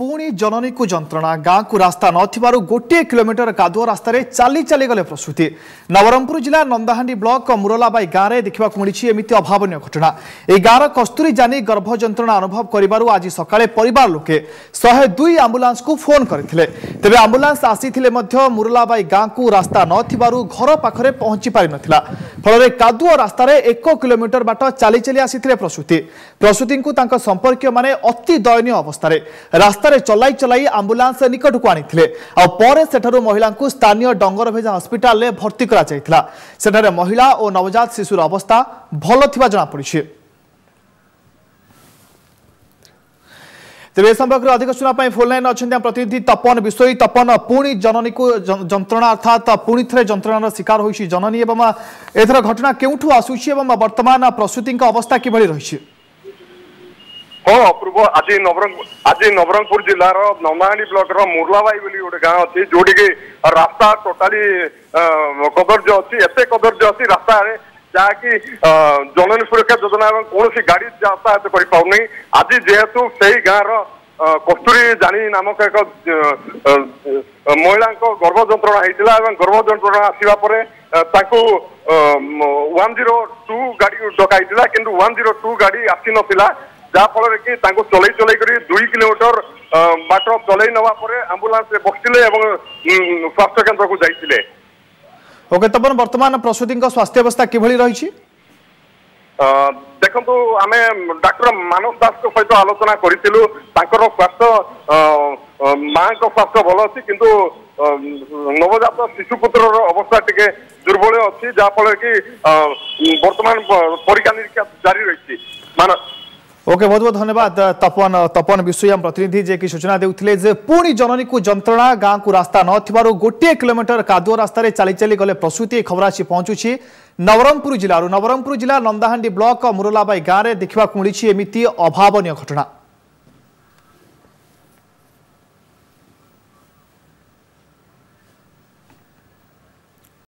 पुणी जननी को जंत्रणा गाँ को रास्ता नथिबारु गोटे किलोमीटर कादुआ रास्तार चली चली गले प्रसूति। नवरंगपुर जिला नंदाहांडी ब्लॉक मुरलाबाई गाँव में देखा मिली एमती अभावन घटना। यह गाँव कस्तूरी जानी गर्भ जंत्रणा अनुभव करिबारु आज सकाळे परिवार लोके 102 आंबुलांस को फोन करथिले। तेबे आंबुलांस आसीथिले मध्य मुरलाबाई गाँ को रास्ता नथिबारु घर पाखरे पहुंची पारि नथिला। फल कादुआ रास्तार 1 किलोमीटर बाट चली चली आसीथिले प्रसूति। प्रसूति को तांका संपर्कीय माने अति दयनीय अवस्था रास्तार चलाई चलाई आंबुलांस निकट को आनी सेठारु महिला को स्थानीय डंगरभेजा हस्पिटाल में भर्ती करा जायथिला। सेठारे महिला और नवजात शिशुर अवस्था भल थिबा जଣା पड़िछि। तेज संपर्क में अधिक सुना फोन लाइन अच्छा प्रतिनिधि तपन विषय। तपन पुणी जननी को जंत्रणा अर्थात पुणी थे जंत्रणार शिकार होइछि जननी एवं एथर घटना केउठु आसुछि एवं वर्तमान प्रसूति अवस्था किभଳି रहिछि? हाँ अपूर्व आज नवरंगपुर जिलार नंदाहांडी ब्लॉक मुरलाबाई बोली गोटे गाँव अच्छी जोटी की रास्ता टोटाली कदर्य अच्छी एत कदर्य अच्छी रास्ता जहाँकि जननी सुरक्षा योजना कौन गाड़ी यातायात कर पाऊनी। आज जेहेतु से गाँव कस्तूरी जानी नामक एक महिला गर्भ जंत्रणा होता है। गर्भ जंत्रणा आसवा पर 102 गाड़ी डकाई किंतु 102 गाड़ी आसी नथिला जहाँफल कि चल चल कर 2 किलोमीटर बाट चल नवा आंबुलांस बसते स्वास्थ्य केन्द्र को जाइए। ओके तपन वर्तमान प्रसूति स्वास्थ्य अवस्था किभଳି रही? देखु आम डाक्टर मानस दास सहित आलोचना करूँ स्वास्थ्य माँ स्वास्थ्य भल अच्छी किंतु नवजात शिशुपुत्र अवस्था टिके दुर्बल अच्छी जहाँफल कि वर्तमान परीक्षा निरीक्षा जारी रही। ओके बहुत बहुत धन्यवाद तपन विषय प्रतिनिधि जे की सूचना देउथिले जे पुणी जननी को जंत्रणा गाँ को रास्ता नथिबारु गोटे किलोमीटर कादुआ रास्तार चली चली गले प्रसूति। खबर आसी पहुंचुछि नवरंगपुर जिला नंदाहांडी ब्लॉक मुरलाबाई गाँव में देखा मिली एमती अभावन घटना।